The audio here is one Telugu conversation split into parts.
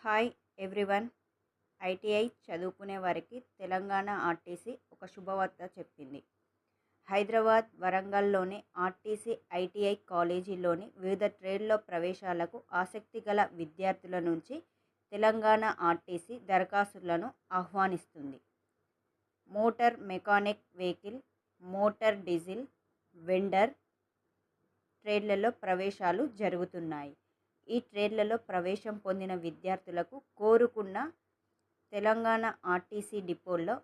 Hi everyone. ఐటీఐ చదువుకునే వారికి తెలంగాణ ఆర్టీసీ ఒక శుభవార్త చెప్పింది. హైదరాబాద్, వరంగల్లోని ఆర్టీసీ ఐటీఐ కాలేజీల్లోని వివిధ ట్రేడ్లో ప్రవేశాలకు ఆసక్తి గల విద్యార్థుల నుంచి తెలంగాణ ఆర్టీసీ దరఖాస్తులను ఆహ్వానిస్తుంది. Motor mechanic vehicle, motor diesel, welder ట్రేడ్లలో ప్రవేశాలు జరుగుతున్నాయి. ఈ ట్రేడ్లలో ప్రవేశం పొందిన విద్యార్థులకు కోరుకున్న తెలంగాణ ఆర్టీసీ డిపోల్లో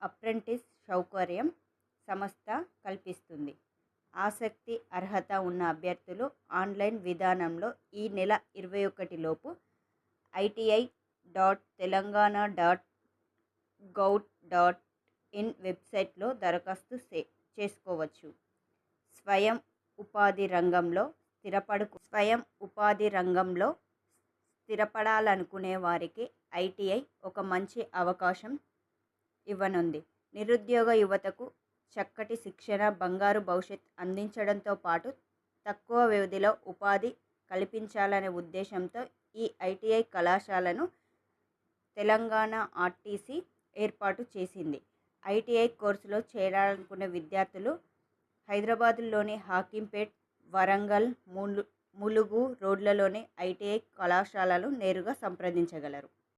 అప్రెంటిస్ సౌకర్యం సంస్థ కల్పిస్తుంది. ఆసక్తి, అర్హత ఉన్న అభ్యర్థులు ఆన్లైన్ విధానంలో ఈ నెల 21 లోపు iti.telangana.gov.in వెబ్సైట్లో దరఖాస్తు చేసుకోవచ్చు. స్వయం ఉపాధి రంగంలో స్థిరపడాలనుకునే వారికి ఐటీఐ ఒక మంచి అవకాశం ఇవ్వనుంది. నిరుద్యోగ యువతకు చక్కటి శిక్షణ, బంగారు భవిష్యత్ అందించడంతో పాటు తక్కువ వ్యవధిలో ఉపాధి కల్పించాలనే ఉద్దేశంతో ఈ ఐటీఐ కళాశాలను తెలంగాణ ఆర్టీసీ ఏర్పాటు చేసింది. ఐటీఐ కోర్సులో చేరాలనుకునే విద్యార్థులు హైదరాబాద్లోని హకీంపేట్, వరంగల్, ములుగు రోడ్లలోని ఐటీఐ కళాశాలను నేరుగా సంప్రదించగలరు.